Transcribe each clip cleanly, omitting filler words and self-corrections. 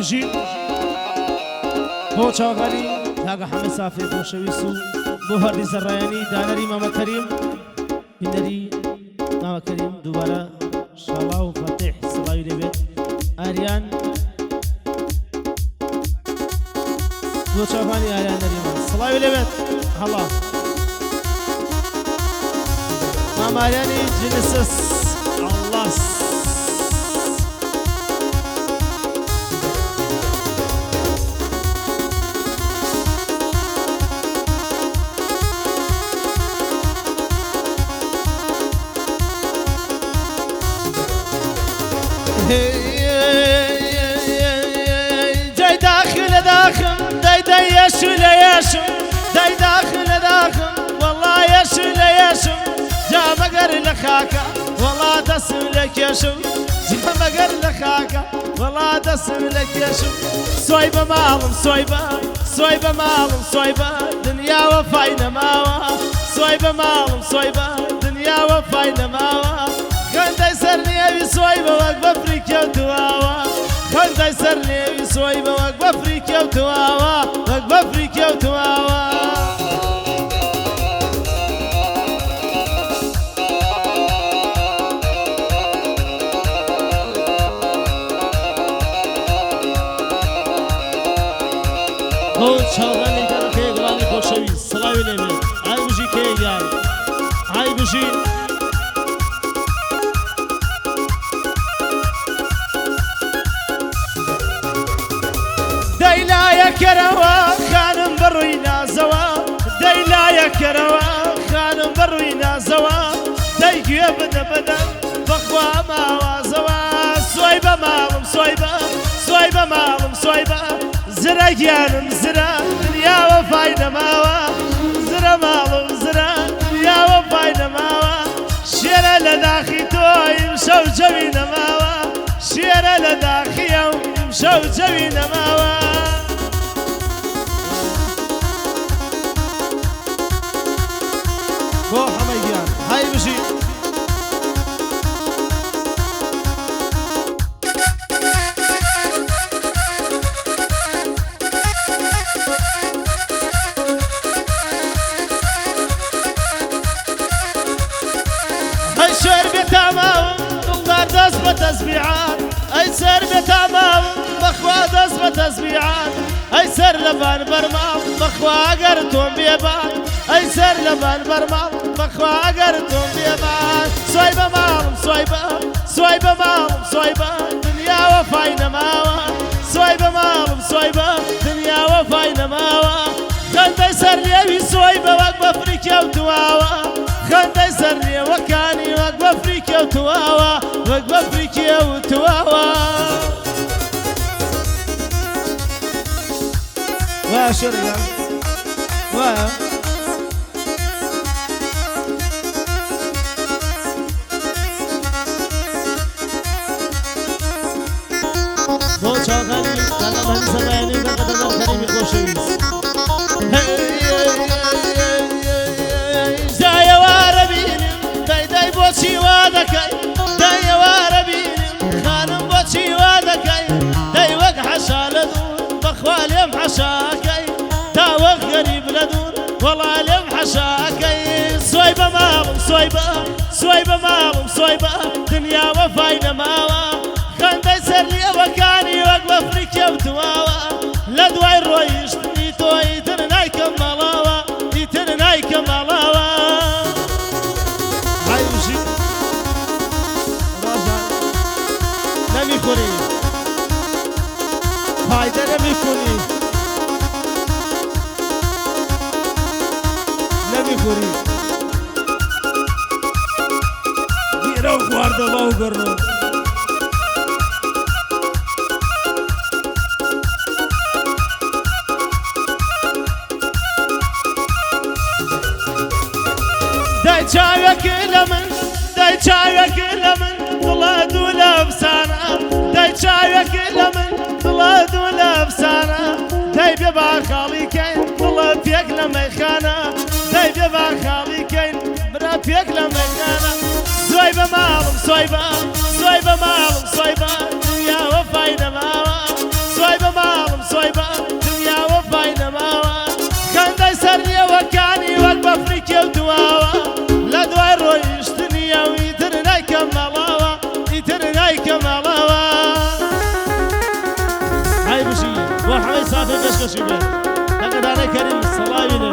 بژی بۆ چاوەکانی کاگە حەمە سافێ خۆشەویست و بۆ هەردی زەڕایانی دانەری مامە کەریم هینەری مامە کەریم دووبارە شاڵا و فاتح سڵاوی لێبێت ئاریان بۆ چاوەکانی ئاریان نەریمان سڵاوی لێبێت هەڵا ماماریانی جنسس الله جاي داخل داخل داي داي يشل يشم داي داخل داخل والله يشل يشم جا مقر لخاكا والله دسم لك يشم جا مقر لخاكا والله دسم لك يشم صويبة معلم صويبة صويبة معلم صويبة دنيا وفاينة ماوا صويبة معلم صويبة دنيا وفاينة ماوا خندي سرني أبي صويبة وقف أفريقيا وتواوا خندي سرني أبي صويبة وقف أفريقيا وتواوا وقف أفريقيا وتواوا بۆ چاوەکانی کەڕەکەی گڵانی خۆشەویست سڵاوی لێبێت ئای بژی کێیان ئای بژی دەیلایە کەرەوە خانم بەڕووی نازەوە دەیلایە کەرەوە خانم بەڕووی نازەوە دەیگوێ بدە بدە بەخوا ماوازەوە سوای بە ماڵم سوای بە ماڵم سوای بە زرە گیانم زرە دنیاوە فایدەماوە زرە ماڵم زرە دنیاوە فایدەماوە شێرە لە داخی تۆیم شەو جەوی نەماوە شێرە لە داخیەم شەو جەوی نەماوە بۆ حەمەیگیان های بژی ئەی شێر بێتاماوم دڵدار دەست بە تەسبیحات ئەی سەر بێتاماوم بەخوا دەست بە تەسبیحات ئەی سەر لەبان بەرماڵ بەخوا ئەگەر تۆم بێبان ئەی سەر لەبان بەرماڵ بەخوا ئەگەر تۆم بێبان سوای بە ماڵم سوای بە ماڵم سوای بە دنیاوە فای نەماوە سوای بە ماڵم سوای بە دنیاوە فای نەماوە خەندەی سەر لێوی سوای بە وەک بە فریکە و تواوە خەندەی سەر لێوەکانی وەک بە فریکە و تواوە وەک بە فریکە و تواوە وایە شێرەکان وایە بۆ چاوەکانی کاگە هەندی زەڕایانی بەقەدەر کەریمی خۆشەویست دایەوارە بینم دای بۆچی وا دەکەی دایەوارە بینم خانم بۆچی وا دەکەی دای وەک حەشا لە دوور بەخوا لێم حەشاکەی تا وەک غەریب لە دوور وەڵا لێم حەشاکەی سوای بە ماڵم سوای بە ماڵم سوای بە دنیاوە فای نەماوە خەندەی سەر لێوەکانی وەک بە فریکە و تواوە لە دوای ڕۆیشتنی تۆ ئیتر نایکەم مەڵاوە ئیتر نایکەم مەڵاوە های بژی ڕاجان نەمیخوری فایدە نەمیخوری نەمیخوری گیرە و خواردەوە و گەڕۆ دای چاوێکی لە من دای چاوێکی لە من دڵە دوو لە ئەفسانە دای چاوێکی لە من دڵە دوو لە ئەفسانە دای بێ باخاڵیکەین دڵە پێک لە مەیخانە دای بێ باخاڵیکەین برا پێک لە مەیخانە سوای بە ماڵم سوای بە ماڵم سوای بە دنیاوە فای نەماوە سوای بە صافي باش كشوفه هكذا انا كريم الصلاة له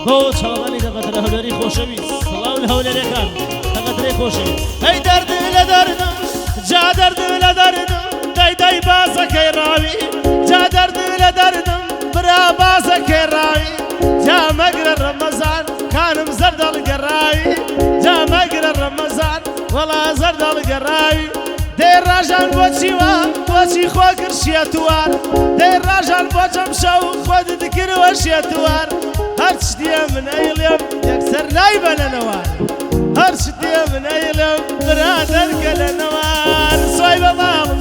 بو شغلاني تقدر هولري خوشوي صلاة الهولري كان تقدر خوشوي هي درد لدرد جا درد لدرد داي داي باسك راوي جا درد لدرد برا باسك راوي جا مقر رمضان كان مزرد القراوي جا مقر رمضان والله زرد القراوي دير راجان بوشي خو كرشيتوار دير راجان بوشم شو خود ذكر وشيتوار هرش دي من ايلم يكسر نايبنا نوار هرش دي من ايلم برادر كل نوار صويبة مام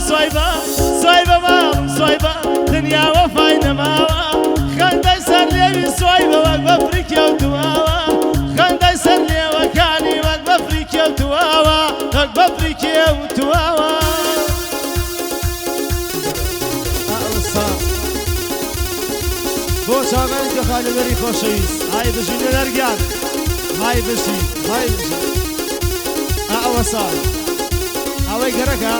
صويبة مام صويبة دنيا وفاينا ماوا خندي سر لي صويبة وقف فريكيا وتواوا خندي سر لي وكاني وقف فريكيا وتواوا وقف فريكيا وتواوا بۆ چاوانی کە خالەوەری خۆشەویست های بژینە لەرگیان های بژی ئەوە ساڵ ئەوەی گەرەکە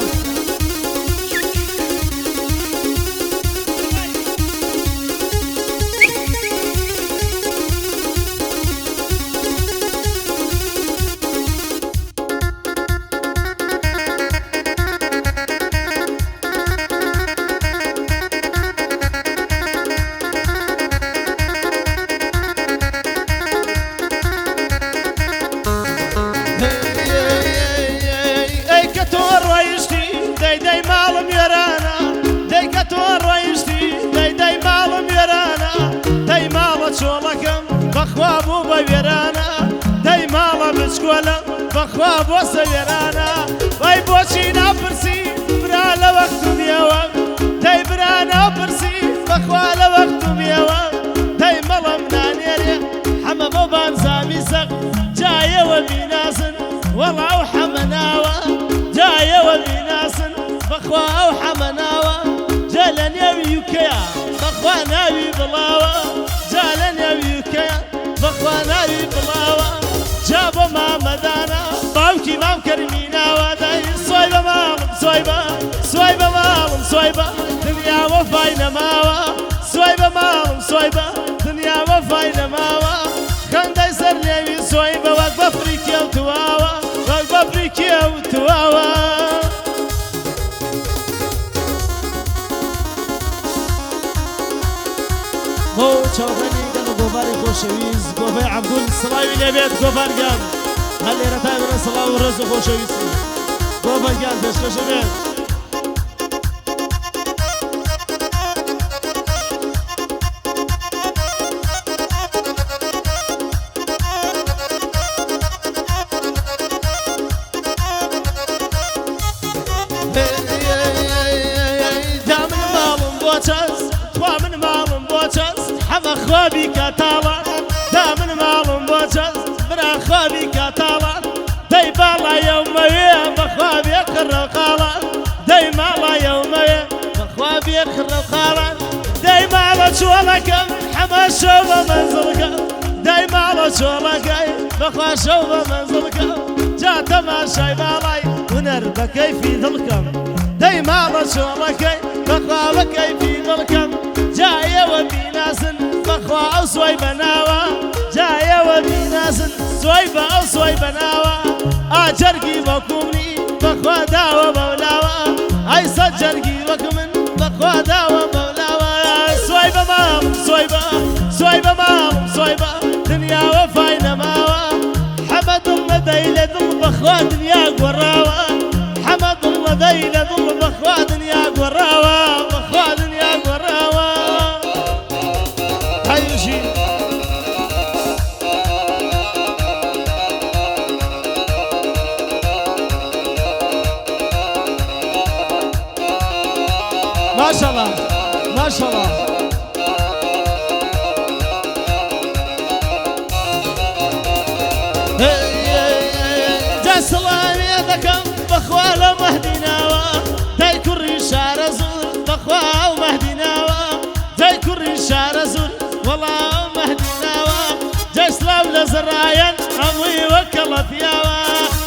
بخوا بويرانا داي مالا بشكولا بخوا بو سويرانا باي بوشي نابرسي برا لوقت ميوان داي برانا برسي بخوا لوقت ميوان داي مالا منانيري حما بوبان زامي سق جاية وبيناسن والله وحمناوا جاية وبيناسن بخوا وحمناوا جالن يوي يكيا بخوا ناوي بلاوا جالن يوي يكيا بخواناوي بلاوا جابو ما مدانا باوكي مام كرمينا وداي صويبة مام صويبة مام صويبة دنيا وفاينا ماوا صويبة مام صويبة دنيا وفاينا ماوا خندي سر ليوي صويبة وقف افريكيا وتواوا وقف افريكيا وتواوا بو چاوانی گوفاری خوشویز گوفه عبدول سلاوی نبید گوفر گم هلی رتای من سلاو و رز خوشویز گوفر گم دشکش بید حما خوابي كتالا دامن مالم بوجز برا خوابي كتالا داي بالا يومي بخوابي خرقالا داي مالا يومي بخوابي خرقالا داي مالا شولكم حما شوفا منزلكم داي مالا شولكي بخوا شوفا منزلكم جات ما شاي بالاي ونربكي في ظلكم داي مالا شولكي بخوا بكي في ظلكم جاية وبيناسن بخوا أو صويبة ناوا جاية وبيناسن صويبة أو صويبة ناوا أجرقي وكمني بخوا داوا مولاوا أي سجرقي وكمن بخوا داوا مولاوا صويبة مام صويبة مام صويبة دنيا وفاينا ماوا حمد الله دايلة ضل بخوا دنيا قراوا حمد الله دايلة ضل بخوا دنيا قراوا بخوا دنيا قراوا ما شاء الله ما شاء الله جا سلامي ذكم بخواله مهدينا داي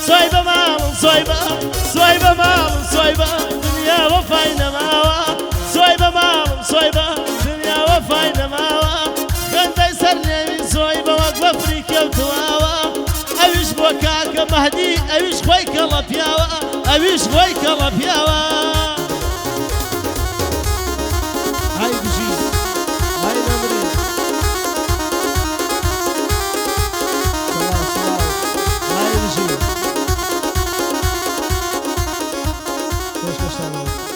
صويبة مال صويبة مال صويبة دنيا وفاي نماوة صويبة مال صويبة دنيا وفاي نماوة خندي سرني من صويبة وقف فريكة وتواوة أويش بوكاك مهدي أويش خويك الله بياوة أويش خويك الله بياوة هاي بجي هاي نمري سلام هاي بجي خوش